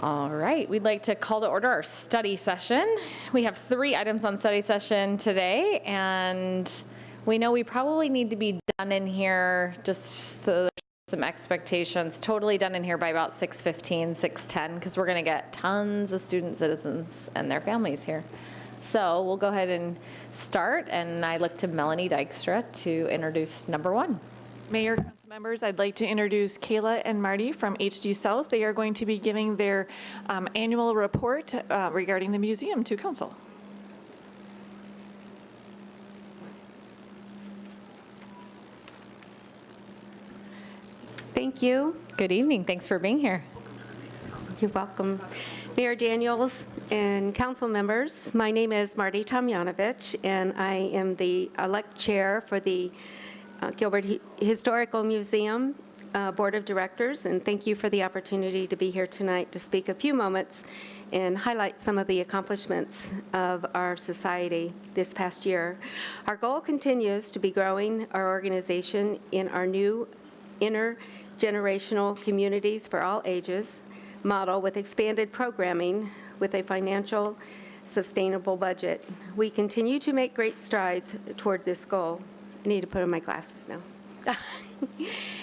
All right, we'd like to call to order our study session. We have 3 items on study session today, and we know we probably need to be done in here, just so there's some expectations, totally done in here by about 6:15, 6:10, because we're going to get tons of student citizens and their families here. So we'll go ahead and start, and I look to Melanie Dykstra to introduce number 1. Mayor, council members, I'd like to introduce Kayla and Marty from HD South. They are going to be giving their annual report regarding the museum to council. Thank you. Good evening. Thanks for being here. You're welcome. Mayor Daniels and council members, my name is Marty Tomjanovich, and I am the elect chair for the Gilbert Historical Museum Board of Directors, and thank you for the opportunity to be here tonight to speak a few moments and highlight some of the accomplishments of our society this past year. Our goal continues to be growing our organization in our new intergenerational communities for all ages model with expanded programming with a financial sustainable budget. We continue to make great strides toward this goal. I need to put on my glasses now.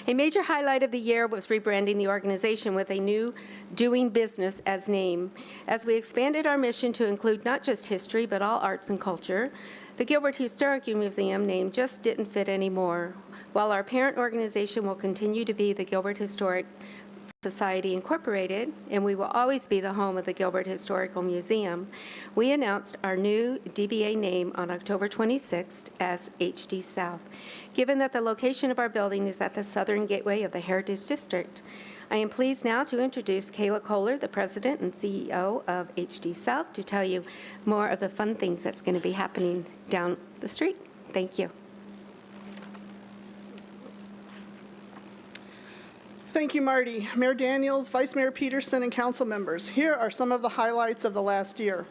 A major highlight of the year was rebranding the organization with a new Doing Business as name. As we expanded our mission to include not just history, but all arts and culture, the Gilbert Historical Museum name just didn't fit anymore. While our parent organization will continue to be the Gilbert Historic Society Incorporated, and we will always be the home of the Gilbert Historical Museum, we announced our new DBA name on October 26th as HD South. Given that the location of our building is at the southern gateway of the Heritage District, I am pleased now to introduce Kayla Kohler, the president and CEO of HD South, to tell you more of the fun things that's going to be happening down the street. Thank you. Thank you, Marty. Mayor Daniels, Vice Mayor Peterson, and council members. Here are some of the highlights of the last year.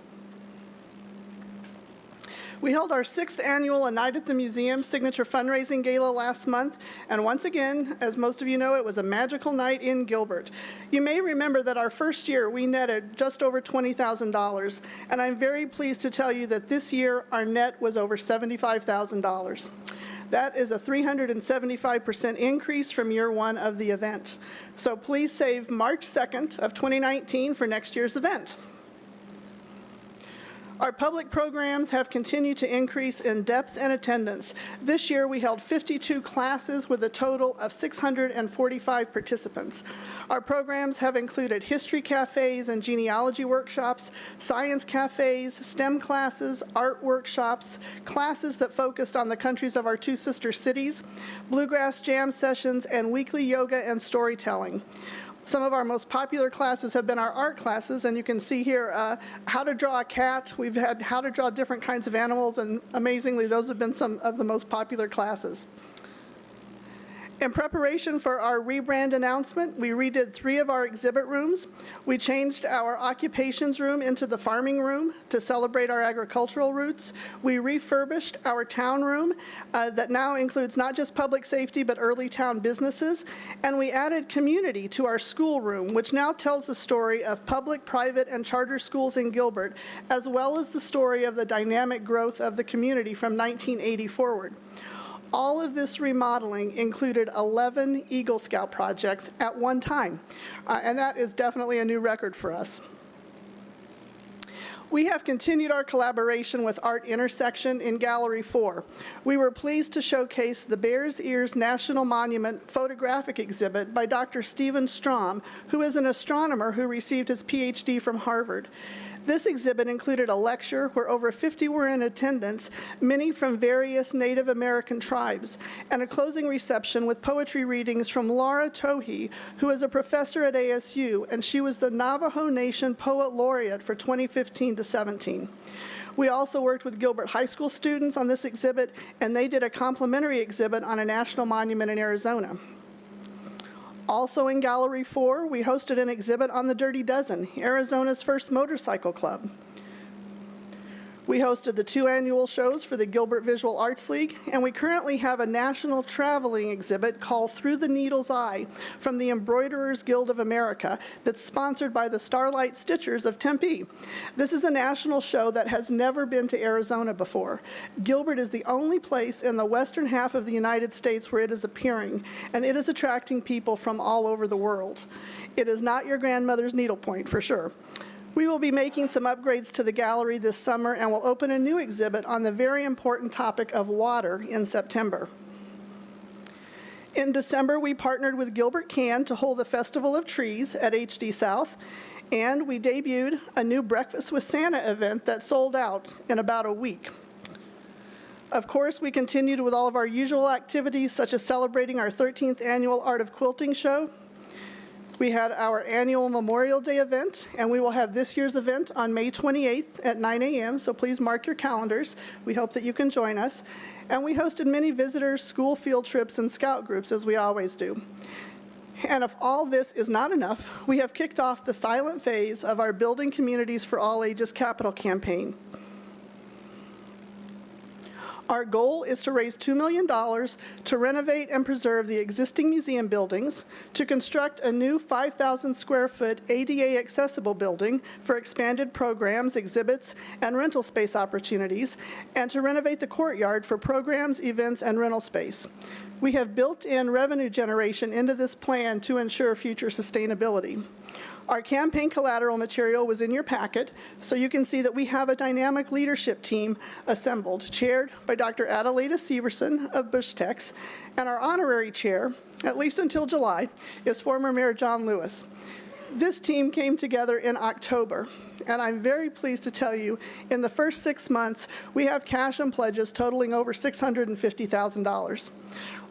We held our 6th annual A Night at the Museum signature fundraising gala last month, and once again, as most of you know, it was a magical night in Gilbert. You may remember that our first year we netted just over $20,000, and I'm very pleased to tell you that this year our net was over $75,000. That is a 375% increase from year 1 of the event. So please save March 2nd of 2019 for next year's event. Our public programs have continued to increase in depth and attendance. This year we held 52 classes with a total of 645 participants. Our programs have included history cafes and genealogy workshops, science cafes, STEM classes, art workshops, classes that focused on the countries of our 2 sister cities, bluegrass jam sessions, and weekly yoga and storytelling. Some of our most popular classes have been our art classes, and you can see here how to draw a cat. We've had how to draw different kinds of animals, and amazingly, those have been some of the most popular classes. In preparation for our rebrand announcement, we redid 3 of our exhibit rooms. We changed our occupations room into the farming room to celebrate our agricultural roots. We refurbished our town room that now includes not just public safety, but early town businesses. And we added community to our school room, which now tells the story of public, private, and charter schools in Gilbert, as well as the story of the dynamic growth of the community from 1980 forward. All of this remodeling included 11 Eagle Scout projects at one time, and that is definitely a new record for us. We have continued our collaboration with Art Intersection in Gallery 4. We were pleased to showcase the Bears Ears National Monument photographic exhibit by Dr. Stephen Strom, who is an astronomer who received his PhD from Harvard. This exhibit included a lecture where over 50 were in attendance, many from various Native American tribes, and a closing reception with poetry readings from Laura Tohe, who is a professor at ASU, and she was the Navajo Nation Poet Laureate for 2015 to 17. We also worked with Gilbert High School students on this exhibit, and they did a complimentary exhibit on a national monument in Arizona. Also in Gallery 4, we hosted an exhibit on the Dirty Dozen, Arizona's first motorcycle club. We hosted the 2 annual shows for the Gilbert Visual Arts League, and we currently have a national traveling exhibit called Through the Needle's Eye from the Embroiderers Guild of America that's sponsored by the Starlight Stitchers of Tempe. This is a national show that has never been to Arizona before. Gilbert is the only place in the western half of the United States where it is appearing, and it is attracting people from all over the world. It is not your grandmother's needlepoint, for sure. We will be making some upgrades to the gallery this summer and will open a new exhibit on the very important topic of water in September. In December, we partnered with Gilbert Can to hold the Festival of Trees at HD South, and we debuted a new Breakfast with Santa event that sold out in about a week. Of course, we continued with all of our usual activities, such as celebrating our 13th annual Art of Quilting show. We had our annual Memorial Day event, and we will have this year's event on May 28th at 9 a.m., so please mark your calendars. We hope that you can join us. And we hosted many visitors, school field trips, and scout groups, as we always do. And if all this is not enough, we have kicked off the silent phase of our Building Communities for All Ages capital campaign. Our goal is to raise $2 million to renovate and preserve the existing museum buildings, to construct a new 5,000 square foot ADA accessible building for expanded programs, exhibits, and rental space opportunities, and to renovate the courtyard for programs, events, and rental space. We have built in revenue generation into this plan to ensure future sustainability. Our campaign collateral material was in your packet, so you can see that we have a dynamic leadership team assembled, chaired by Dr. Adelaida Severson of Bush Techs, and our honorary chair, at least until July, is former Mayor John Lewis. This team came together in October, and I'm very pleased to tell you, in the first 6 months, we have cash and pledges totaling over $650,000.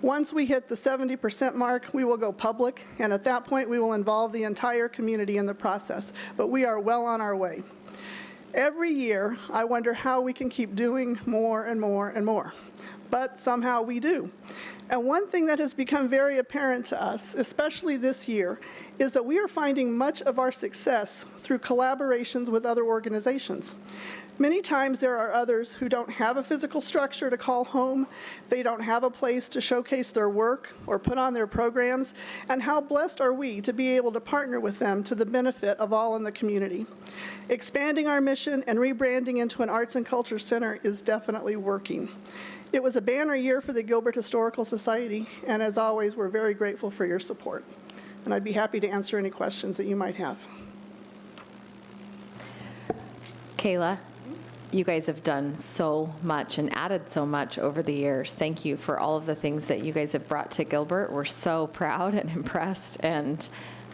Once we hit the 70% mark, we will go public, and at that point, we will involve the entire community in the process, but we are well on our way. Every year, I wonder how we can keep doing more and more and more, but somehow we do. And one thing that has become very apparent to us, especially this year, is that we are finding much of our success through collaborations with other organizations. Many times there are others who don't have a physical structure to call home, they don't have a place to showcase their work or put on their programs, and how blessed are we to be able to partner with them to the benefit of all in the community. Expanding our mission and rebranding into an arts and culture center is definitely working. It was a banner year for the Gilbert Historical Society, and as always, we're very grateful for your support. And I'd be happy to answer any questions that you might have. Kayla, you guys have done so much and added so much over the years. Thank you for all of the things that you guys have brought to Gilbert. We're so proud and impressed, and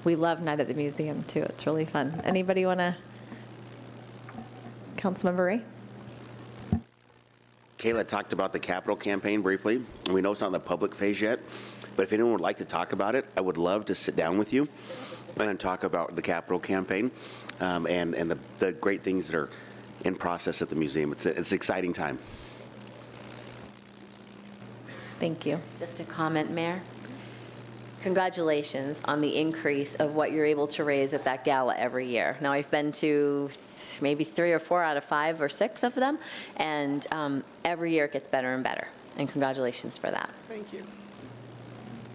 we love Night at the Museum, too. It's really fun. Anybody want to? Councilmember Ray? Kayla talked about the capital campaign briefly, and we know it's not in the public phase yet, but if anyone would like to talk about it, I would love to sit down with you and talk about the capital campaign and the great things that are in process at the museum. It's an exciting time. Thank you. Just a comment, Mayor. Congratulations on the increase of what you're able to raise at that gala every year. Now, I've been to maybe 3 or 4 out of 5 or 6 of them, and every year it gets better and better. And congratulations for that. Thank you.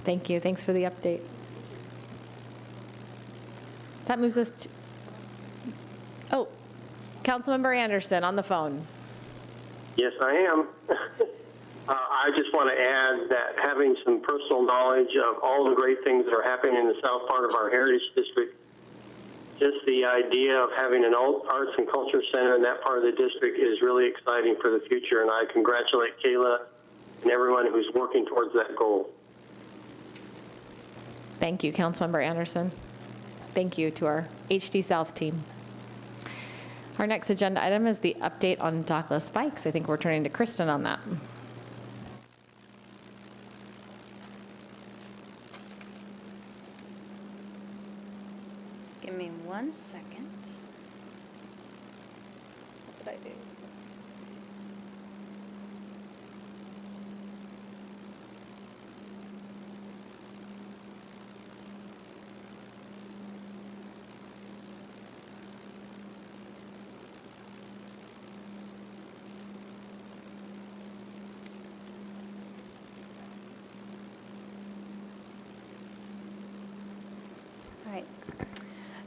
Thank you. Thanks for the update. That moves us to, oh, Councilmember Anderson on the phone. Yes, I am. I just want to add that having some personal knowledge of all the great things that are happening in the south part of our Heritage District, just the idea of having an arts and culture center in that part of the district is really exciting for the future, and I congratulate Kayla and everyone who's working towards that goal. Thank you, Councilmember Anderson. Thank you to our HD South team. Our next agenda item is the update on dockless bikes. I think we're turning to Kristen on that. Just give me 1 second. What did I do? right.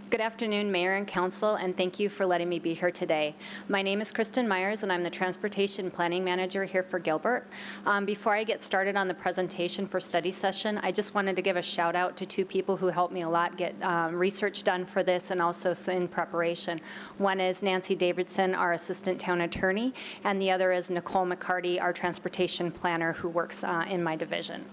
Good afternoon, Mayor and Council, and thank you for letting me be here today. My name is Kristen Myers, and I'm the Transportation Planning Manager here for Gilbert. Before I get started on the presentation for study session, I just wanted to give a shout out to two people who helped me a lot get research done for this and also in preparation. One is Nancy Davidson, our Assistant Town Attorney, and the other is Nicole McCarty, our Transportation Planner who works in my division.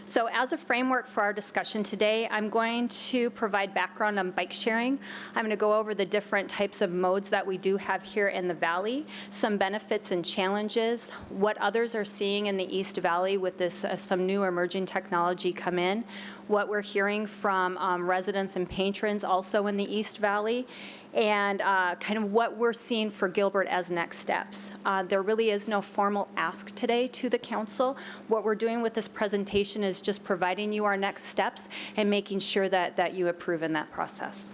So as a framework for our discussion today, I'm going to provide background on bike sharing. I'm going to go over the different types of modes that we do have here in the Valley, some benefits and challenges, what others are seeing in the East Valley with this some new emerging technology come in, what we're hearing from residents and patrons also in the East Valley, and kind of what we're seeing for Gilbert as next steps. There really is no formal ask today to the council. What we're doing with this presentation is just providing you our next steps and making sure that you approve in that process.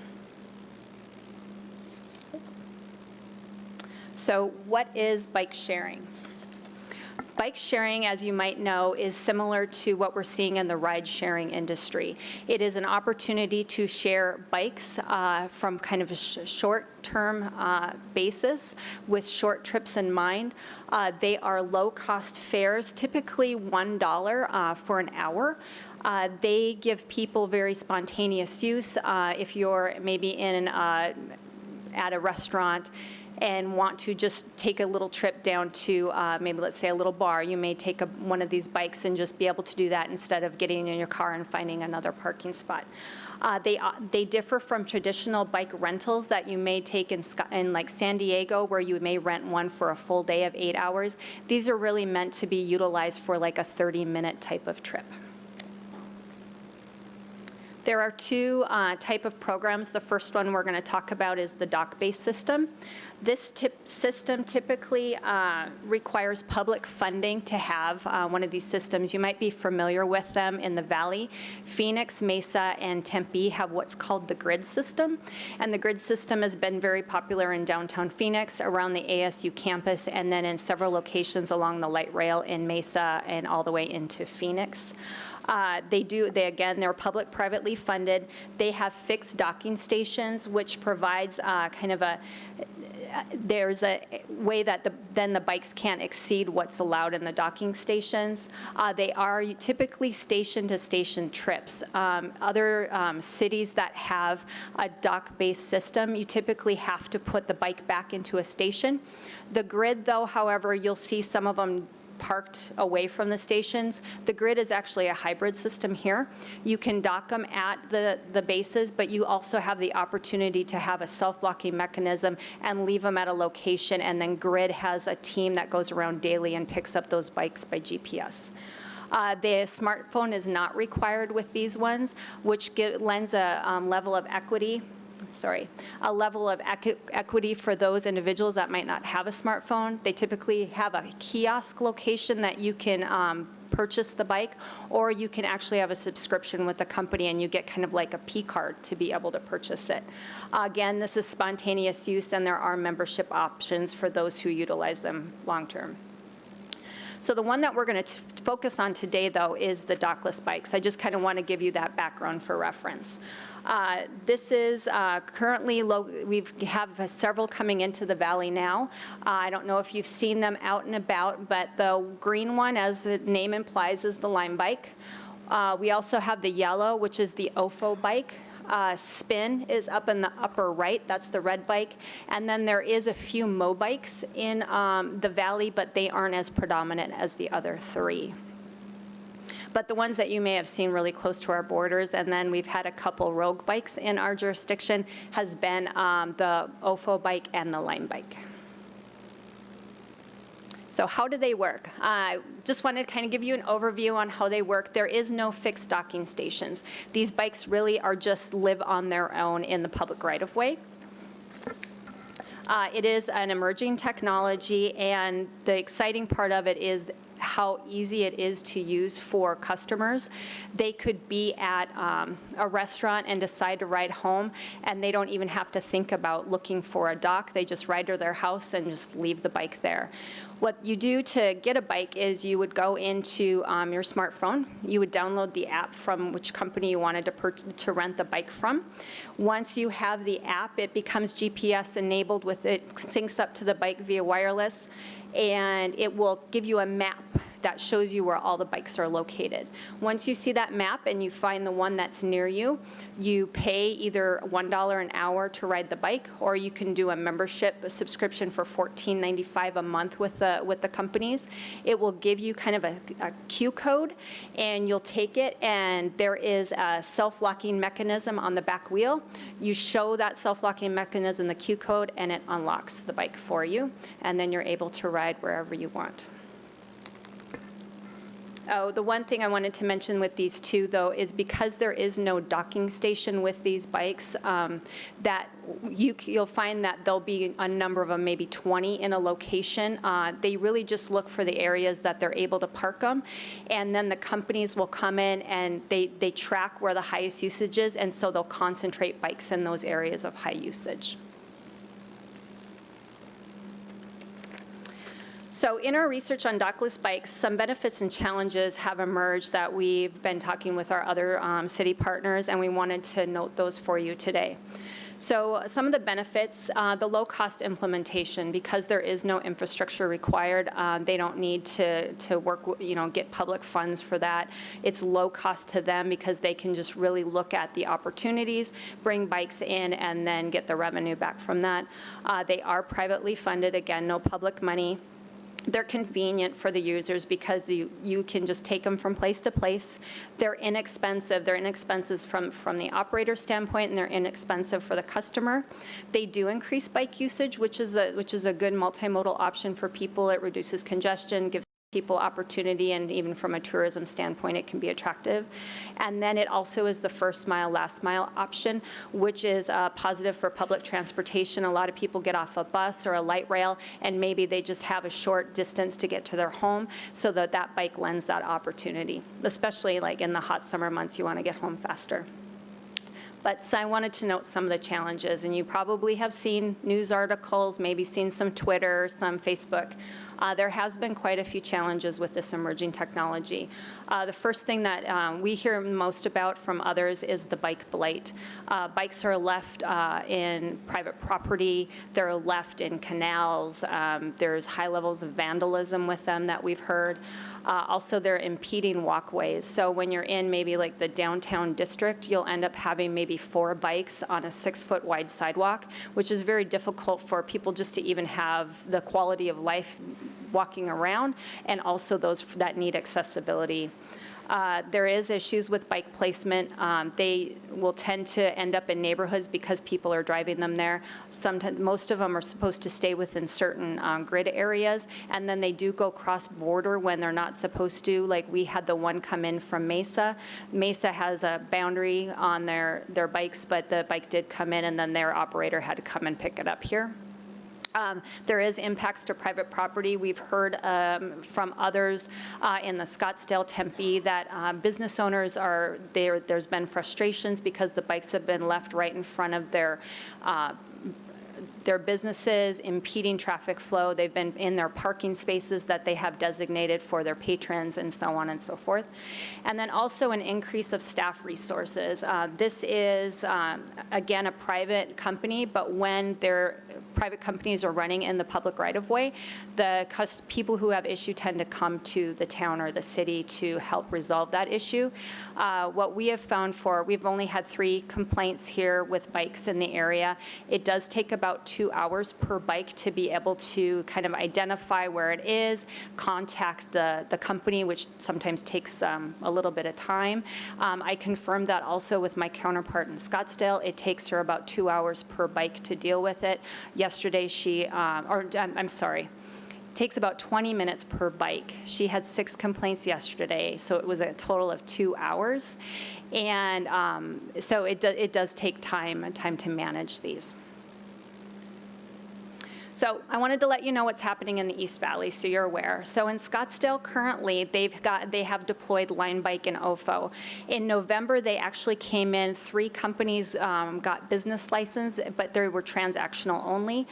So what is bike sharing? Bike sharing, as you might know, is similar to what we're seeing in the ride-sharing industry. It is an opportunity to share bikes from kind of a short-term basis with short trips in mind. They are low-cost fares, typically $1 for an hour. They give people very spontaneous use. If you're maybe in at a restaurant and want to just take a little trip down to maybe, let's say, a little bar, you may take one of these bikes and just be able to do that instead of getting in your car and finding another parking spot. They differ from traditional bike rentals that you may take in like San Diego, where you may rent one for a full day of 8 hours. These are really meant to be utilized for like a 30-minute type of trip. There are two type of programs. The first one we're going to talk about is the dock-based system. This system typically requires public funding to have one of these systems. You might be familiar with them in the Valley. Phoenix, Mesa, and Tempe have what's called the grid system. And the grid system has been very popular in downtown Phoenix, around the ASU campus, and then in several locations along the light rail in Mesa and all the way into Phoenix. They're public-privately funded. They have fixed docking stations, which provides there's a way that then the bikes can't exceed what's allowed in the docking stations. They are typically station-to-station trips. Other cities that have a dock-based system, you typically have to put the bike back into a station. The grid, though, however, you'll see some of them parked away from the stations. The grid is actually a hybrid system here. You can dock them at the bases, but you also have the opportunity to have a self-locking mechanism and leave them at a location, and then grid has a team that goes around daily and picks up those bikes by GPS. The smartphone is not required with these ones, which lends a level of equity for those individuals that might not have a smartphone. They typically have a kiosk location that you can purchase the bike, or you can actually have a subscription with the company and you get kind of like a P card to be able to purchase it. Again, this is spontaneous use, and there are membership options for those who utilize them long term. So the one that we're going to focus on today, though, is the dockless bikes. I just kind of want to give you that background for reference. This is currently, we have several coming into the Valley now. I don't know if you've seen them out and about, but the green one, as the name implies, is the Lime bike. We also have the yellow, which is the OFO bike. Spin is up in the upper right, that's the red bike. And then there is a few Mobikes in the Valley, but they aren't as predominant as the other three. But the ones that you may have seen really close to our borders, and then we've had a couple rogue bikes in our jurisdiction, has been the OFO bike and the Lime bike. So how do they work? I just wanted to kind of give you an overview on how they work. There is no fixed docking stations. These bikes really are just live on their own in the public right-of-way. It is an emerging technology, and the exciting part of it is how easy it is to use for customers. They could be at a restaurant and decide to ride home, and they don't even have to think about looking for a dock. They just ride to their house and just leave the bike there. What you do to get a bike is you would go into your smartphone. You would download the app from which company you wanted to rent the bike from. Once you have the app, it becomes GPS enabled with it syncs up to the bike via wireless, and it will give you a map that shows you where all the bikes are located. Once you see that map and you find the one that's near you, you pay either $1 an hour to ride the bike, or you can do a membership, a subscription for $14.95 a month with the companies. It will give you kind of a Q code, and you'll take it, and there is a self-locking mechanism on the back wheel. You show that self-locking mechanism, the Q code, and it unlocks the bike for you, and then you're able to ride wherever you want. Oh, the one thing I wanted to mention with these two, though, is because there is no docking station with these bikes, that you'll find that there'll be a number of them, maybe 20 in a location. They really just look for the areas that they're able to park them, and then the companies will come in and they track where the highest usage is, and so they'll concentrate bikes in those areas of high usage. So in our research on dockless bikes, some benefits and challenges have emerged that we've been talking with our other city partners, and we wanted to note those for you today. So some of the benefits, the low-cost implementation, because there is no infrastructure required. They don't need to work, get public funds for that. It's low cost to them because they can just really look at the opportunities, bring bikes in, and then get the revenue back from that. They are privately funded, again, no public money. They're convenient for the users because you can just take them from place to place. They're inexpensive. They're inexpensive from the operator standpoint, and they're inexpensive for the customer. They do increase bike usage, which is a good multimodal option for people. It reduces congestion, gives people opportunity, and even from a tourism standpoint, it can be attractive. And then it also is the first mile, last mile option, which is positive for public transportation. A lot of people get off a bus or a light rail, and maybe they just have a short distance to get to their home, so that bike lends that opportunity, especially like in the hot summer months, you want to get home faster. But I wanted to note some of the challenges, and you probably have seen news articles, maybe seen some Twitter, some Facebook. There has been quite a few challenges with this emerging technology. The first thing that we hear most about from others is the bike blight. Bikes are left in private property. They're left in canals. There's high levels of vandalism with them that we've heard. Also, they're impeding walkways. So when you're in maybe like the downtown district, you'll end up having maybe 4 bikes on a 6-foot wide sidewalk, which is very difficult for people just to even have the quality of life walking around, and also those that need accessibility. There is issues with bike placement. They will tend to end up in neighborhoods because people are driving them there. Sometimes, most of them are supposed to stay within certain grid areas, and then they do go cross-border when they're not supposed to. Like we had the one come in from Mesa. Mesa has a boundary on their bikes, but the bike did come in, and then their operator had to come and pick it up here. There is impacts to private property. We've heard from others in the Scottsdale, Tempe, that business owners there's been frustrations because the bikes have been left right in front of their businesses, impeding traffic flow. They've been in their parking spaces that they have designated for their patrons, and so on and so forth. And then also an increase of staff resources. This is, again, a private company, but when their private companies are running in the public right-of-way, the people who have issue tend to come to the town or the city to help resolve that issue. What we have found we've only had 3 complaints here with bikes in the area. It does take about 2 hours per bike to be able to kind of identify where it is, contact the company, which sometimes takes a little bit of time. I confirmed that also with my counterpart in Scottsdale. It takes her about 2 hours per bike to deal with it. Yesterday I'm sorry. It takes about 20 minutes per bike. She had 6 complaints yesterday, so it was a total of 2 hours. And so it does take time to manage these. So I wanted to let you know what's happening in the East Valley so you're aware. So in Scottsdale currently, they have deployed Line Bike and OFO. In November, they actually came in, 3 companies got business license, but they were transactional only.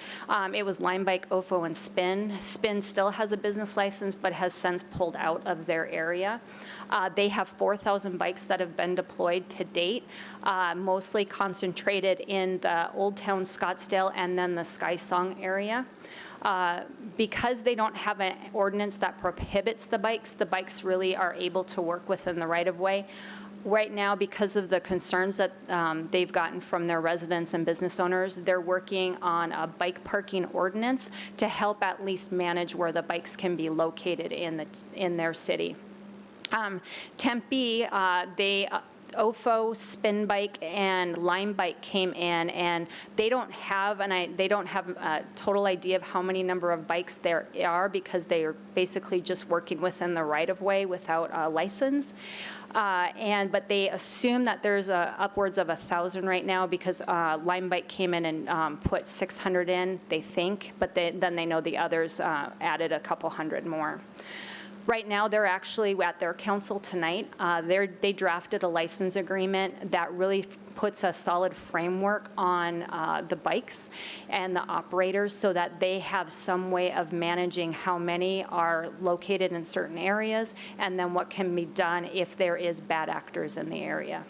It was Line Bike, OFO, and Spin. Spin still has a business license, but has since pulled out of their area. They have 4,000 bikes that have been deployed to date, mostly concentrated in the Old Town Scottsdale and then the Skysong area. Because they don't have an ordinance that prohibits the bikes really are able to work within the right-of-way. Right now, because of the concerns that they've gotten from their residents and business owners, they're working on a bike parking ordinance to help at least manage where the bikes can be located in their city. Tempe, OFO, Spin Bike, and Lime Bike came in, and they don't have a total idea of how many number of bikes there are because they are basically just working within the right-of-way without a license. But they assume that there's upwards of 1,000 right now because Lime Bike came in and put 600 in, they think, but then they know the others added a couple hundred more. Right now, they're actually at their council tonight. They drafted a license agreement that really puts a solid framework on the bikes and the operators so that they have some way of managing how many are located in certain areas and then what can be done if there is bad actors in the area.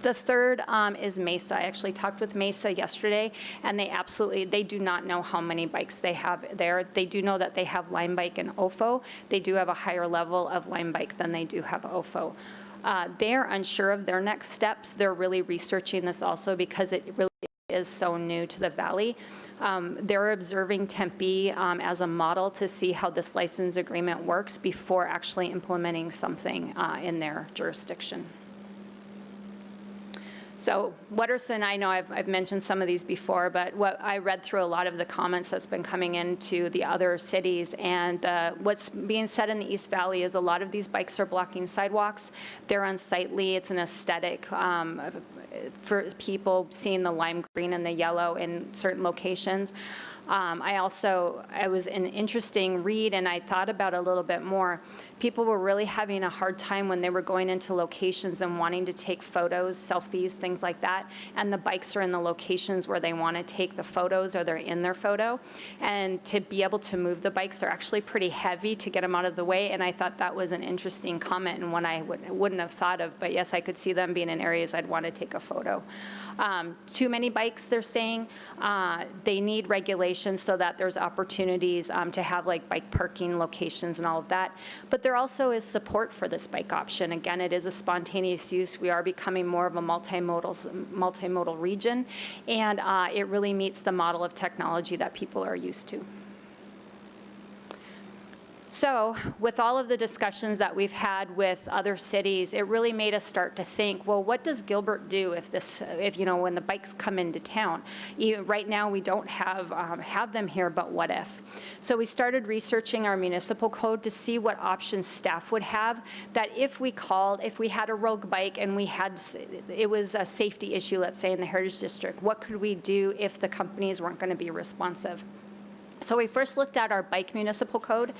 The third is Mesa. I actually talked with Mesa yesterday, and they do not know how many bikes they have there. They do know that they have Lime Bike and OFO. They do have a higher level of Lime Bike than they do have OFO. They're unsure of their next steps. They're really researching this also because it really is so new to the valley. They're observing Tempe as a model to see how this license agreement works before actually implementing something in their jurisdiction. So Wetterson, I know I've mentioned some of these before, but what I read through a lot of the comments that's been coming into the other cities, and what's being said in the East Valley is a lot of these bikes are blocking sidewalks. They're unsightly. It's an aesthetic for people seeing the lime green and the yellow in certain locations. It was an interesting read, and I thought about it a little bit more. People were really having a hard time when they were going into locations and wanting to take photos, selfies, things like that, and the bikes are in the locations where they want to take the photos or they're in their photo. And to be able to move the bikes, they're actually pretty heavy to get them out of the way, and I thought that was an interesting comment and one I wouldn't have thought of, but yes, I could see them being in areas I'd want to take a photo. Too many bikes, they're saying. They need regulations so that there's opportunities to have like bike parking locations and all of that. But there also is support for this bike option. Again, it is a spontaneous use. We are becoming more of a multimodal region, and it really meets the model of technology that people are used to. So with all of the discussions that we've had with other cities, it really made us start to think, well, what does Gilbert do if when the bikes come into town? Right now, we don't have them here, but what if? So we started researching our municipal code to see what options staff would have, that if we had a rogue bike and it was a safety issue, let's say in the Heritage District, what could we do if the companies weren't going to be responsive? So we first looked at our bike municipal code,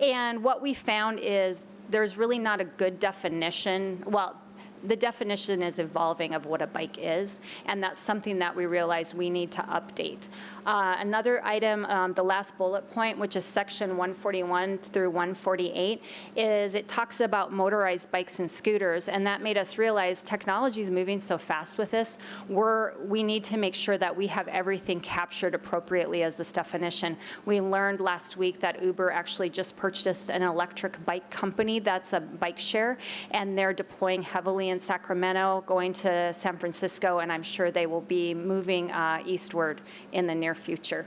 and what we found is there's really not a good definition. Well, the definition is evolving of what a bike is, and that's something that we realize we need to update. Another item, the last bullet point, which is section 141 through 148, is it talks about motorized bikes and scooters, and that made us realize technology is moving so fast with this. We need to make sure that we have everything captured appropriately as this definition. We learned last week that Uber actually just purchased an electric bike company that's a bike share, and they're deploying heavily in Sacramento, going to San Francisco, and I'm sure they will be moving eastward in the near future.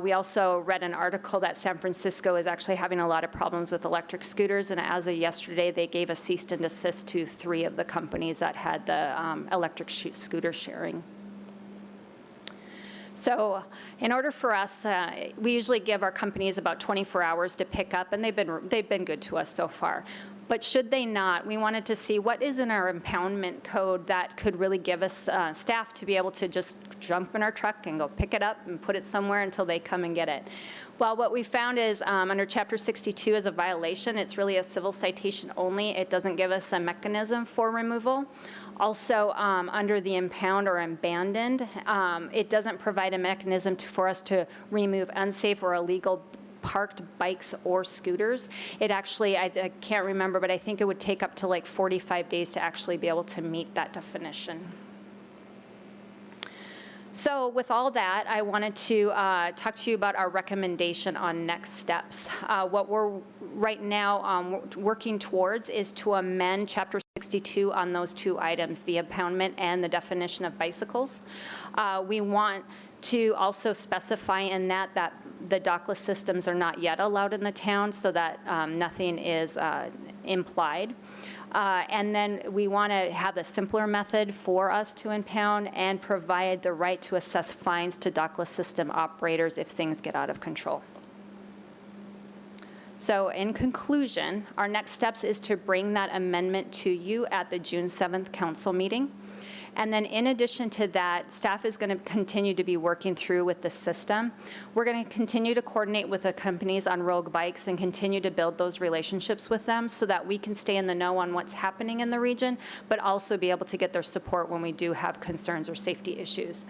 We also read an article that San Francisco is actually having a lot of problems with electric scooters, and as of yesterday, they gave a cease and desist to 3 of the companies that had the electric scooter sharing. So in order for us, we usually give our companies about 24 hours to pick up, and they've been good to us so far. But should they not, we wanted to see what is in our impoundment code that could really give us staff to be able to just jump in our truck and go pick it up and put it somewhere until they come and get it. Well, what we found is under Chapter 62 as a violation, it's really a civil citation only. It doesn't give us a mechanism for removal. Also, under the impound or abandoned, it doesn't provide a mechanism for us to remove unsafe or illegal parked bikes or scooters. It actually, I can't remember, but I think it would take up to like 45 days to actually be able to meet that definition. So with all that, I wanted to talk to you about our recommendation on next steps. What we're right now working towards is to amend Chapter 62 on those two items, the impoundment and the definition of bicycles. We want to also specify in that the dockless systems are not yet allowed in the town, so that nothing is implied. And then we want to have a simpler method for us to impound and provide the right to assess fines to dockless system operators if things get out of control. So in conclusion, our next steps is to bring that amendment to you at the June 7th council meeting. And then in addition to that, staff is going to continue to be working through with the system. We're going to continue to coordinate with the companies on Rogue Bikes and continue to build those relationships with them so that we can stay in the know on what's happening in the region, but also be able to get their support when we do have concerns or safety issues.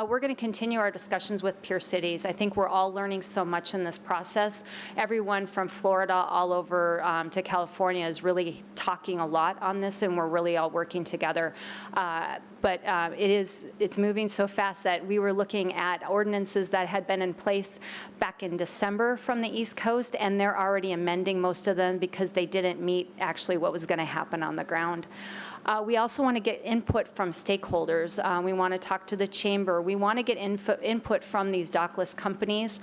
We're going to continue our discussions with peer cities. I think we're all learning so much in this process. Everyone from Florida all over to California is really talking a lot on this, and we're really all working together. But it's moving so fast that we were looking at ordinances that had been in place back in December from the East Coast, and they're already amending most of them because they didn't meet actually what was going to happen on the ground. We also want to get input from stakeholders. We want to talk to the chamber. We want to get input from these dockless companies.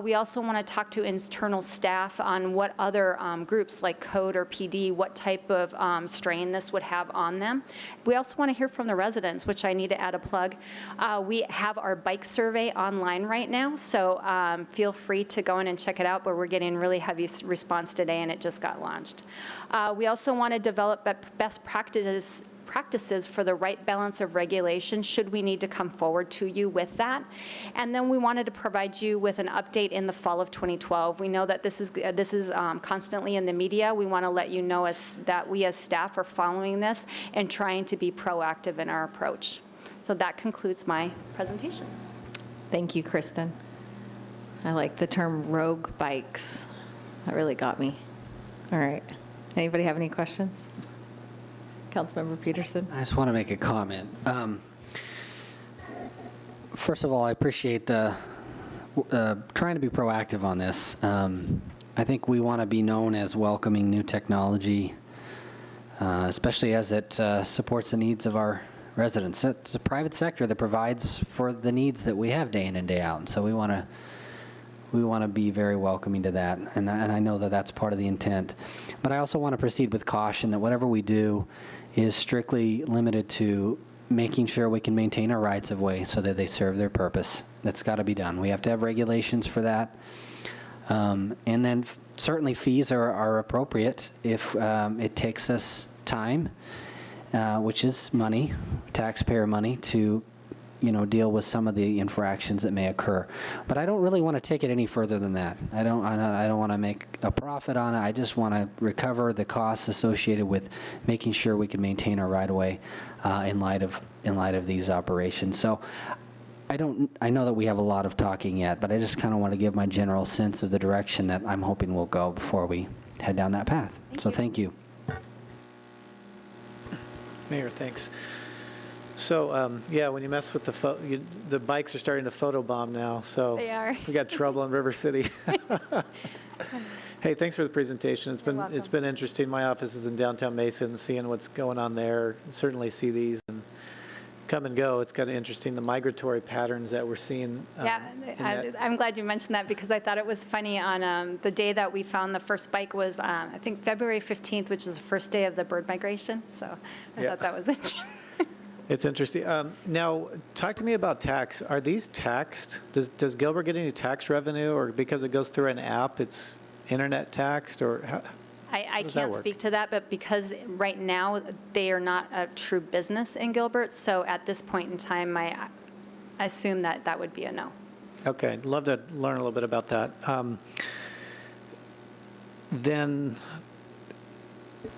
We also want to talk to internal staff on what other groups like Code or PD, what type of strain this would have on them. We also want to hear from the residents, which I need to add a plug. We have our bike survey online right now, so feel free to go in and check it out, but we're getting really heavy response today, and it just got launched. We also want to develop best practices for the right balance of regulation should we need to come forward to you with that. And then we wanted to provide you with an update in the fall of 2012. We know that this is constantly in the media. We want to let you know that we as staff are following this and trying to be proactive in our approach. So that concludes my presentation. Thank you, Kristen. I like the term rogue bikes. That really got me. All right. Anybody have any questions? Councilmember Peterson. I just want to make a comment. First of all, I appreciate the trying to be proactive on this. I think we want to be known as welcoming new technology, especially as it supports the needs of our residents. It's a private sector that provides for the needs that we have day in and day out. And so we want to be very welcoming to that, and I know that that's part of the intent. But I also want to proceed with caution that whatever we do is strictly limited to making sure we can maintain our rights of way so that they serve their purpose. That's got to be done. We have to have regulations for that. And then certainly fees are appropriate if it takes us time, which is money, taxpayer money, to deal with some of the infractions that may occur. But I don't really want to take it any further than that. I don't want to make a profit on it. I just want to recover the costs associated with making sure we can maintain our right-of-way in light of these operations. So I know that we have a lot of talking yet, but I just kind of want to give my general sense of the direction that I'm hoping we'll go before we head down that path. Thank you. Mayor, thanks. So, yeah, when you mess with the bikes are starting to photobomb now, so They are. we got trouble in River City. Hey, thanks for the presentation. It's been interesting. My office is in downtown Mesa, and seeing what's going on there. Certainly see these and come and go. It's kind of interesting, the migratory patterns that we're seeing. Yeah, I'm glad you mentioned that because I thought it was funny on the day that we found the first bike was, I think, February 15th, which is the first day of the bird migration. So I thought that was interesting. It's interesting. Now, talk to me about tax. Are these taxed? Does Gilbert get any tax revenue, or because it goes through an app, it's internet taxed, or I does that can't work? speak to that, but because right now they are not a true business in Gilbert, so at this point in time, I assume that that would be a no. Okay, I'd love to learn a little bit about that. Then,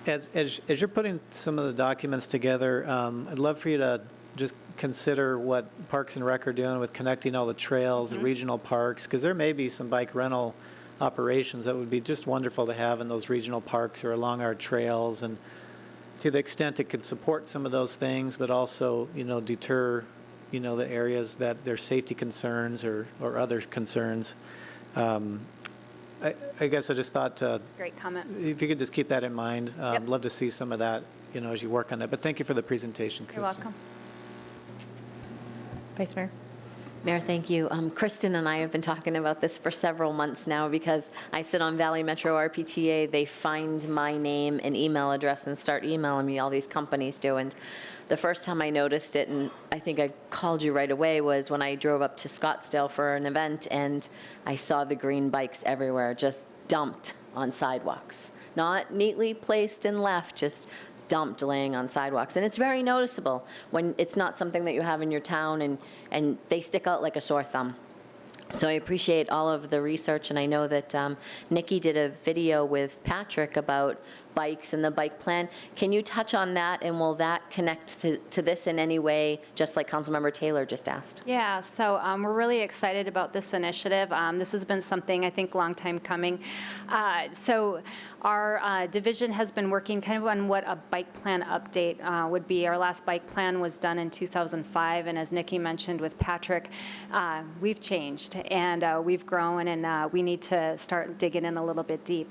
as you're putting some of the documents together, I'd love for you to just consider what Parks and Rec are doing with connecting all the trails, the regional parks, because there may be some bike rental operations that would be just wonderful to have in those regional parks or along our trails, and to the extent it could support some of those things, but also, deter, the areas that there's safety concerns or other concerns. I guess I just thought, Great comment. if you could just keep that in mind, Yep. love to see some of that, as you work on that. But thank you for the presentation, You're Kristen. welcome. Vice Mayor? Mayor, thank you. Kristen and I have been talking about this for several months now because I sit on Valley Metro RPTA. They find my name and email address and start emailing me, all these companies do. And the first time I noticed it, and I think I called you right away, was when I drove up to Scottsdale for an event and I saw the green bikes everywhere, just dumped on sidewalks. Not neatly placed and left, just dumped laying on sidewalks. And it's very noticeable when it's not something that you have in your town, and they stick out like a sore thumb. So I appreciate all of the research, and I know that Nikki did a video with Patrick about bikes and the bike plan. Can you touch on that, and will that connect to this in any way, just like Councilmember Taylor just asked? Yeah, so we're really excited about this initiative. This has been something, I think, long time coming. So our division has been working kind of on what a bike plan update would be. Our last bike plan was done in 2005, and as Nikki mentioned with Patrick, we've changed, and we've grown, and we need to start digging in a little bit deep.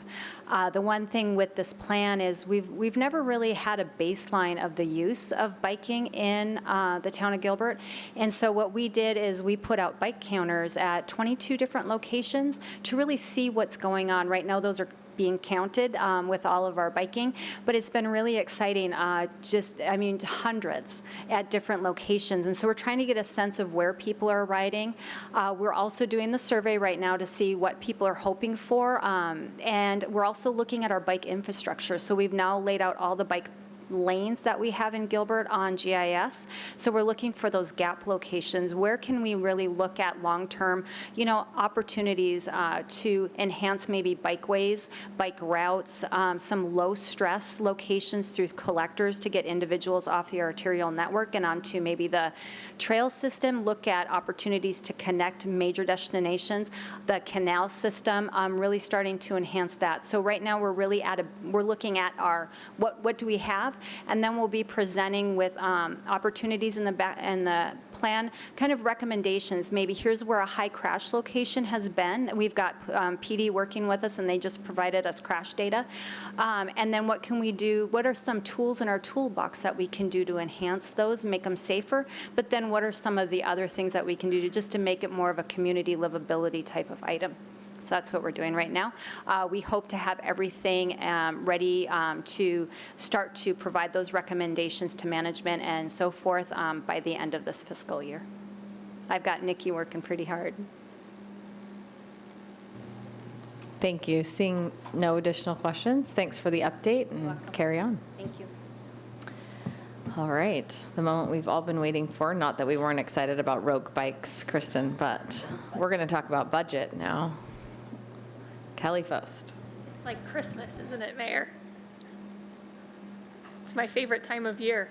The one thing with this plan is we've never really had a baseline of the use of biking in the town of Gilbert. And so what we did is we put out bike counters at 22 different locations to really see what's going on. Right now, those are being counted with all of our biking, but it's been really exciting, hundreds at different locations. And so we're trying to get a sense of where people are riding. We're also doing the survey right now to see what people are hoping for, and we're also looking at our bike infrastructure. So we've now laid out all the bike lanes that we have in Gilbert on GIS. So we're looking for those gap locations. Where can we really look at long-term, opportunities to enhance maybe bikeways, bike routes, some low-stress locations through collectors to get individuals off the arterial network and onto maybe the trail system, look at opportunities to connect major destinations, the canal system, really starting to enhance that. So right now we're really we're looking at what do we have, and then we'll be presenting with opportunities in the plan, kind of recommendations. Maybe here's where a high crash location has been. We've got PD working with us, and they just provided us crash data. And then what can we do? What are some tools in our toolbox that we can do to enhance those, make them safer? But then what are some of the other things that we can do just to make it more of a community livability type of item? So that's what we're doing right now. We hope to have everything ready to start to provide those recommendations to management and so forth by the end of this fiscal year. I've got Nikki working pretty hard. Thank you. Seeing no additional questions, thanks for the update, and carry on. Thank you. All right, the moment we've all been waiting for, not that we weren't excited about rogue bikes, Kristen, but we're going to talk about budget now. Kelly Fost. It's like Christmas, isn't it, Mayor? It's my favorite time of year.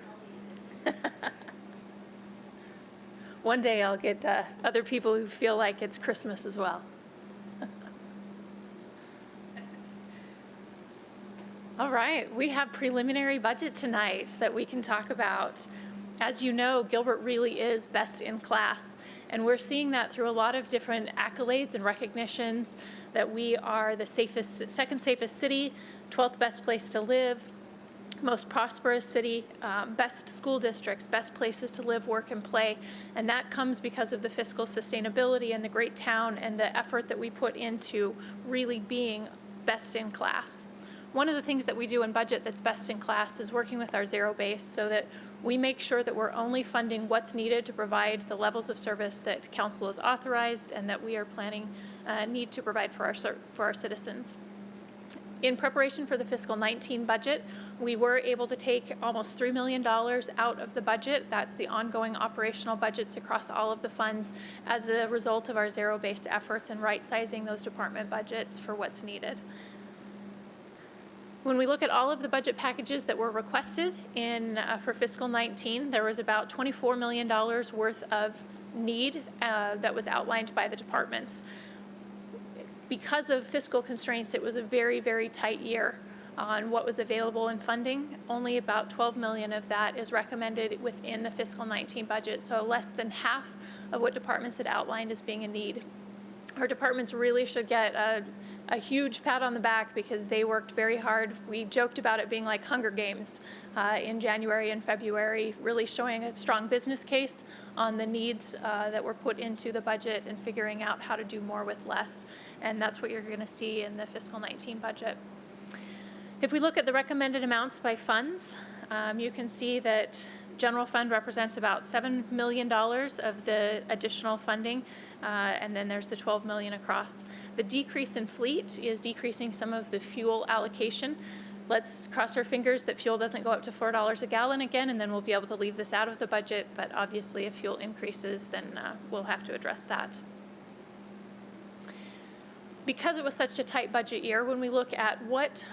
One day I'll get other people who feel like it's Christmas as well. All right, we have preliminary budget tonight that we can talk about. As you know, Gilbert really is best in class, and we're seeing that through a lot of different accolades and recognitions that we are the second safest city, 12th best place to live, most prosperous city, best school districts, best places to live, work, and play. And that comes because of the fiscal sustainability and the great town and the effort that we put into really being best in class. One of the things that we do in budget that's best in class is working with our zero base so that we make sure that we're only funding what's needed to provide the levels of service that council has authorized and that we are planning need to provide for our citizens. In preparation for the fiscal 19 budget, we were able to take almost $3 million out of the budget. That's the ongoing operational budgets across all of the funds as a result of our zero-based efforts and right-sizing those department budgets for what's needed. When we look at all of the budget packages that were requested for fiscal 19, there was about $24 million worth of need that was outlined by the departments. Because of fiscal constraints, it was a very, very tight year on what was available in funding. Only about 12 million of that is recommended within the fiscal 19 budget, so less than half of what departments had outlined as being a need. Our departments really should get a huge pat on the back because they worked very hard. We joked about it being like Hunger Games in January and February, really showing a strong business case on the needs that were put into the budget and figuring out how to do more with less. And that's what you're going to see in the fiscal 19 budget. If we look at the recommended amounts by funds, you can see that general fund represents about $7 million of the additional funding, and then there's the 12 million across. The decrease in fleet is decreasing some of the fuel allocation. Let's cross our fingers that fuel doesn't go up to $4 a gallon again, and then we'll be able to leave this out of the budget, but obviously if fuel increases, then we'll have to address that. Because it was such a tight budget year, when we look at what's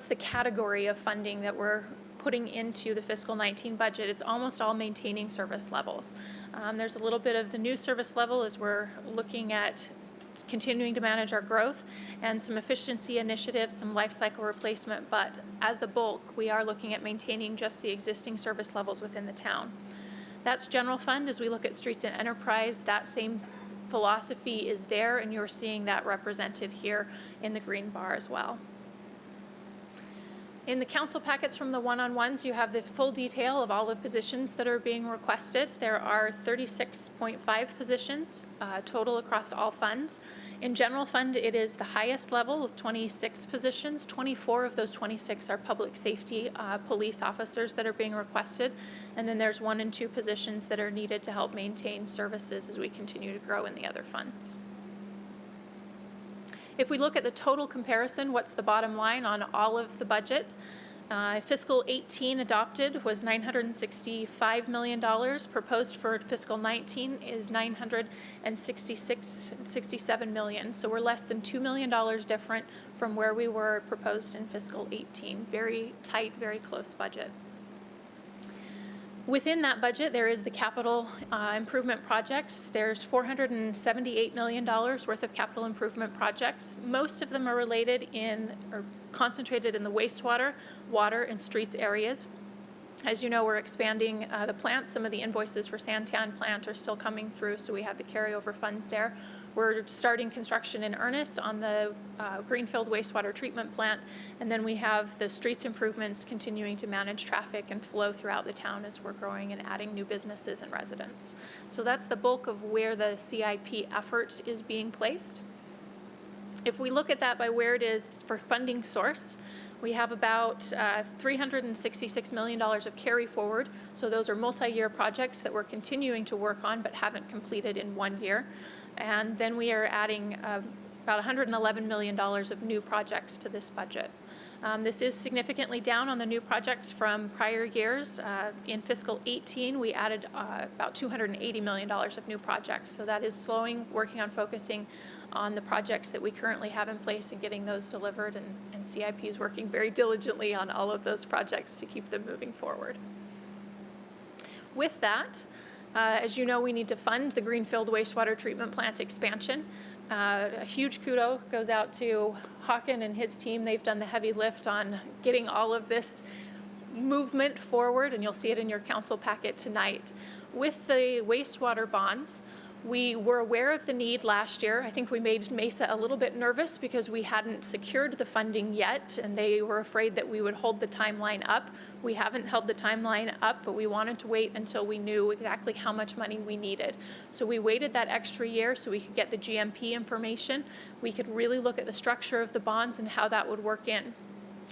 the category of funding that we're putting into the fiscal 19 budget, it's almost all maintaining service levels. There's a little bit of the new service level as we're looking at continuing to manage our growth and some efficiency initiatives, some life cycle replacement, but as a bulk, we are looking at maintaining just the existing service levels within the town. That's general fund. As we look at streets and enterprise, that same philosophy is there, and you're seeing that represented here in the green bar as well. In the council packets from the one-on-ones, you have the full detail of all the positions that are being requested. There are 36.5 positions total across all funds. In general fund, it is the highest level with 26 positions. 24 of those 26 are public safety police officers that are being requested. And then there's 1 and 2 positions that are needed to help maintain services as we continue to grow in the other funds. If we look at the total comparison, what's the bottom line on all of the budget? Fiscal 18 adopted was $965 million. Proposed for fiscal 19 is $967 million. So we're less than $2 million different from where we were proposed in fiscal 18. Very tight, very close budget. Within that budget, there is the capital improvement projects. There's $478 million worth of capital improvement projects. Most of them are related or concentrated in the wastewater, water, and streets areas. As you know, we're expanding the plants. Some of the invoices for Santan plant are still coming through, so we have the carryover funds there. We're starting construction in earnest on the Greenfield wastewater treatment plant, and then we have the streets improvements continuing to manage traffic and flow throughout the town as we're growing and adding new businesses and residents. So that's the bulk of where the CIP effort is being placed. If we look at that by where it is for funding source, we have about $366 million of carry forward. So those are multi-year projects that we're continuing to work on but haven't completed in 1 year. And then we are adding about $111 million of new projects to this budget. This is significantly down on the new projects from prior years. In fiscal 18, we added about $280 million of new projects. So that is slowing, working on focusing on the projects that we currently have in place and getting those delivered, and CIP is working very diligently on all of those projects to keep them moving forward. With that, as you know, we need to fund the Greenfield wastewater treatment plant expansion. A huge kudo goes out to Hawken and his team. They've done the heavy lift on getting all of this movement forward, and you'll see it in your council packet tonight. With the wastewater bonds, we were aware of the need last year. I think we made Mesa a little bit nervous because we hadn't secured the funding yet, and they were afraid that we would hold the timeline up. We haven't held the timeline up, but we wanted to wait until we knew exactly how much money we needed. So we waited that extra year so we could get the GMP information. We could really look at the structure of the bonds and how that would work in.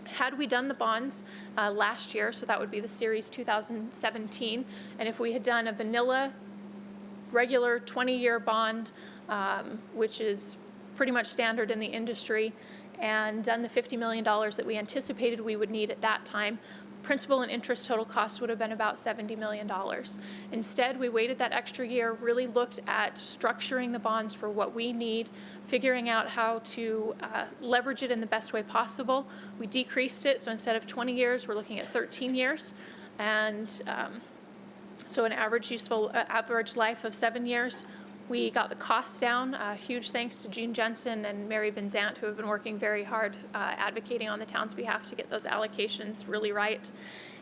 Had we done the bonds last year, so that would be the series 2017, and if we had done a vanilla regular 20-year bond, which is pretty much standard in the industry, and done the $50 million that we anticipated we would need at that time, principal and interest total cost would have been about $70 million. Instead, we waited that extra year, really looked at structuring the bonds for what we need, figuring out how to leverage it in the best way possible. We decreased it, so instead of 20 years, we're looking at 13 years. And so an average life of 7 years. We got the costs down. Huge thanks to Gene Jensen and Mary Van Zant, who have been working very hard advocating on the town's behalf to get those allocations really right.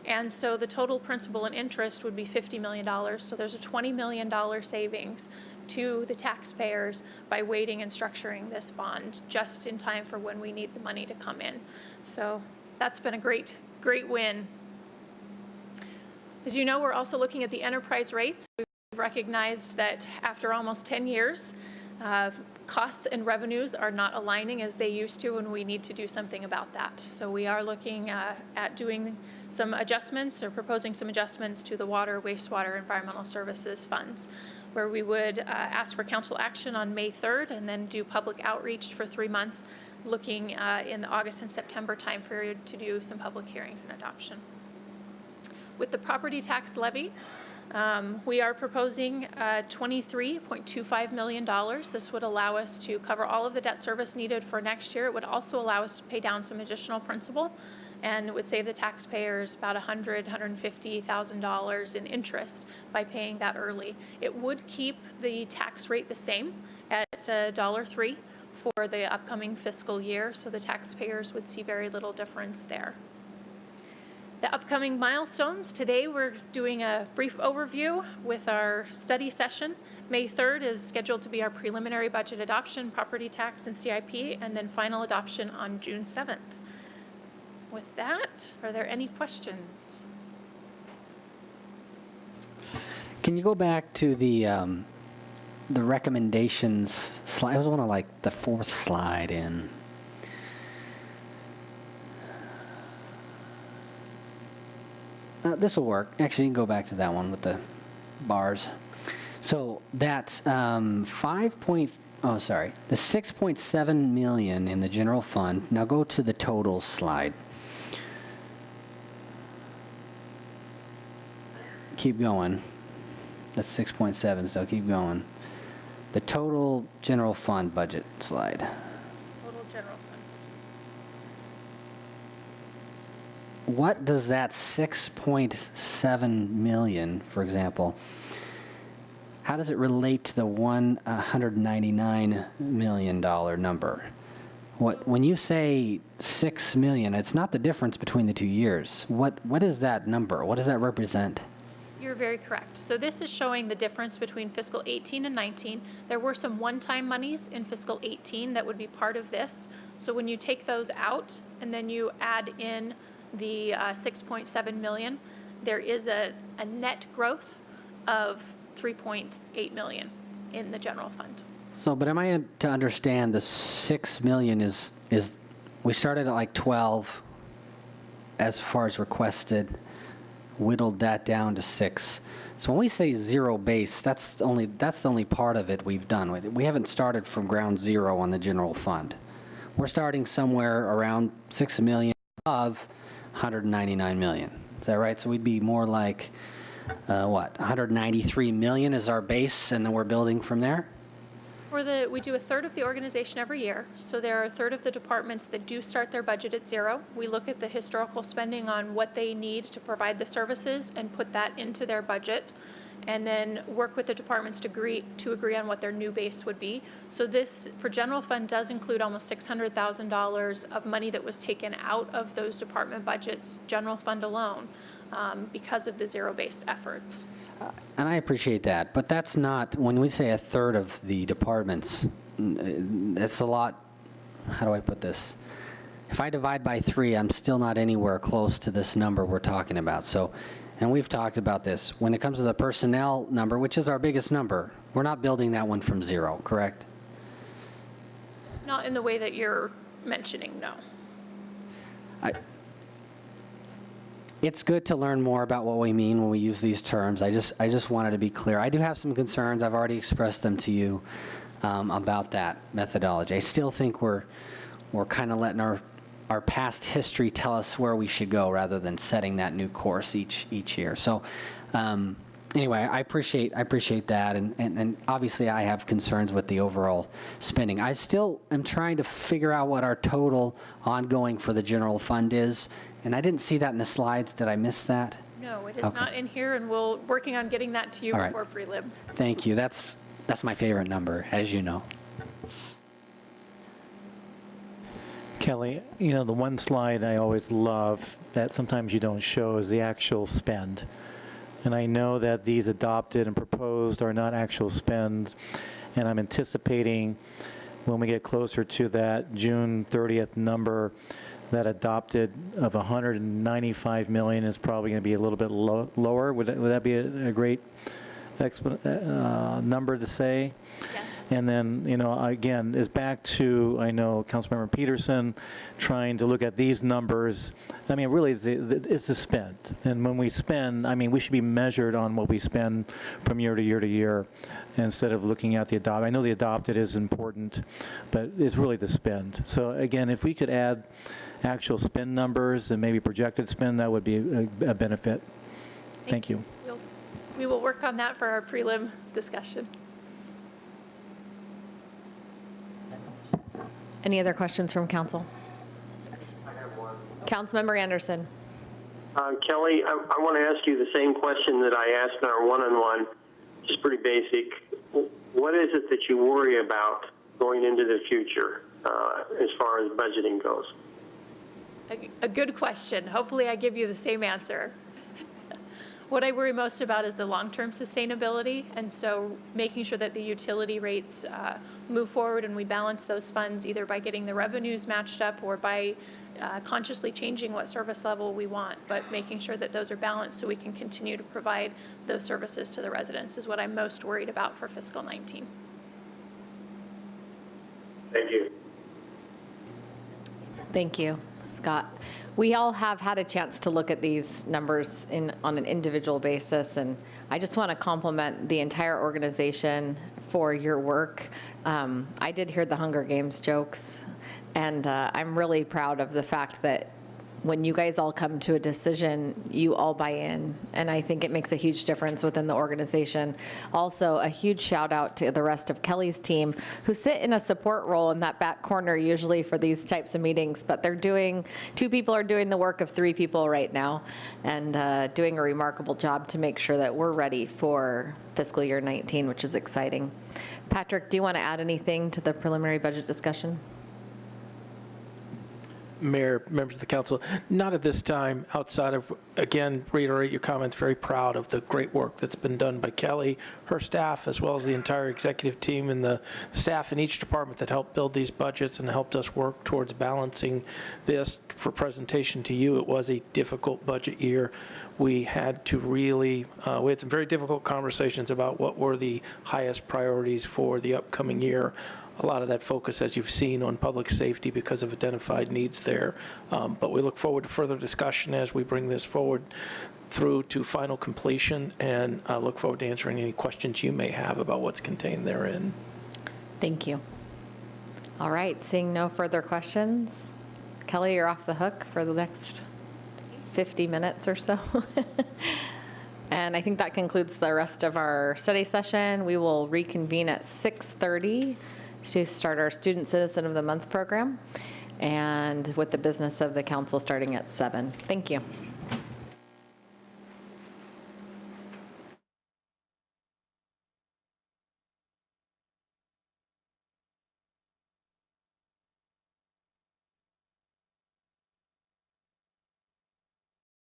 And so the total principal and interest would be $50 million. So there's a $20 million savings to the taxpayers by waiting and structuring this bond just in time for when we need the money to come in. So that's been a great win. As you know, we're also looking at the enterprise rates. We've recognized that after almost 10 years, costs and revenues are not aligning as they used to, and we need to do something about that. So we are looking at doing some adjustments or proposing some adjustments to the water, wastewater, environmental services funds, where we would ask for council action on May 3rd and then do public outreach for 3 months, looking in the August and September time period to do some public hearings and adoption. With the property tax levy, we are proposing $23.25 million. This would allow us to cover all of the debt service needed for next year. It would also allow us to pay down some additional principal, and it would save the taxpayers about $150,000 in interest by paying that early. It would keep the tax rate the same at $1.03 for the upcoming fiscal year, so the taxpayers would see very little difference there. The upcoming milestones, today we're doing a brief overview with our study session. May 3rd is scheduled to be our preliminary budget adoption, property tax and CIP, and then final adoption on June 7th. With that, are there any questions? Can you go back to the recommendations slide? I was one of like the fourth slide in. This will work. Actually, you can go back to that one with the bars. So that's the 6.7 million in the general fund. Now go to the total slide. Keep going. That's 6.7, so keep going. The total general fund budget slide. Total general fund. What does that 6.7 million, for example, how does it relate to the $199 million number? When you say 6 million, it's not the difference between the 2 years. What is that number? What does that represent? You're very correct. So this is showing the difference between fiscal 18 and 19. There were some one-time monies in fiscal 18 that would be part of this. So when you take those out and then you add in the 6.7 million, there is a net growth of 3.8 million in the general fund. So, but am I to understand the 6 million is we started at like 12 as far as requested, whittled that down to 6. So when we say zero base, that's the only part of it we've done with it. We haven't started from ground zero on the general fund. We're starting somewhere around 6 million above 199 million. Is that right? So we'd be more like, 193 million is our base, and then we're building from there? We do a third of the organization every year, so there are a third of the departments that do start their budget at zero. We look at the historical spending on what they need to provide the services and put that into their budget, and then work with the departments to agree on what their new base would be. So this, for general fund, does include almost $600,000 of money that was taken out of those department budgets, general fund alone, because of the zero-based efforts. And I appreciate that, but that's not, when we say a third of the departments, it's a lot, how do I put this? If I divide by 3, I'm still not anywhere close to this number we're talking about. So, and we've talked about this. When it comes to the personnel number, which is our biggest number, we're not building that one from zero, correct? Not in the way that you're mentioning, no. It's good to learn more about what we mean when we use these terms. I just wanted to be clear. I do have some concerns. I've already expressed them to you about that methodology. I still think we're we're kind of letting our past history tell us where we should go rather than setting that new course each year. So anyway, I appreciate that, and obviously I have concerns with the overall spending. I still am trying to figure out what our total ongoing for the general fund is, and I didn't see that in the slides. Did I miss that? No, it is Okay. not in here, and we're working on getting that to you All right. before prelim. Thank you. That's my favorite number, as you know. Kelly, you know, the one slide I always love that sometimes you don't show is the actual spend. And I know that these adopted and proposed are not actual spends, and I'm anticipating when we get closer to that June 30th number, that adopted of 195 million is probably going to be a little bit lower. Would that be a great number to say? Yes. And then, you know, again, is back to, I know Councilmember Peterson trying to look at these numbers. I mean, really, it's the spend. And when we spend, I mean, we should be measured on what we spend from year to year to year instead of looking at the adopted. I know the adopted is important, but it's really the spend. So again, if we could add actual spend numbers and maybe projected spend, that would be a benefit. Thank you. We will work on that for our prelim discussion. Any other questions from council? Councilmember Anderson. Kelly, I want to ask you the same question that I asked in our one-on-one, just pretty basic. What is it that you worry about going into the future as far as budgeting goes? A good question. Hopefully I give you the same answer. What I worry most about is the long-term sustainability, and so making sure that the utility rates move forward and we balance those funds either by getting the revenues matched up or by consciously changing what service level we want, but making sure that those are balanced so we can continue to provide those services to the residents is what I'm most worried about for fiscal 19. Thank you. Thank you, Scott. We all have had a chance to look at these numbers on an individual basis, and I just want to compliment the entire organization for your work. I did hear the Hunger Games jokes, and I'm really proud of the fact that when you guys all come to a decision, you all buy in, and I think it makes a huge difference within the organization. Also, a huge shout out to the rest of Kelly's team who sit in a support role in that back corner usually for these types of meetings, but two people are doing the work of 3 people right now and doing a remarkable job to make sure that we're ready for fiscal year 19, which is exciting. Patrick, do you want to add anything to the preliminary budget discussion? Mayor, members of the council, not at this time, outside of, again, reiterate your comments, very proud of the great work that's been done by Kelly, her staff, as well as the entire executive team and the staff in each department that helped build these budgets and helped us work towards balancing this for presentation to you. It was a difficult budget year. We had to really, we had some very difficult conversations about what were the highest priorities for the upcoming year. A lot of that focus, as you've seen, on public safety because of identified needs there. But we look forward to further discussion as we bring this forward through to final completion, and I look forward to answering any questions you may have about what's contained therein. Thank you. All right, seeing no further questions, Kelly, you're off the hook for the next 50 minutes or so. And I think that concludes the rest of our study session. We will reconvene at 6:30 to start our Student Citizen of the Month program, and with the business of the council starting at 7. Thank you.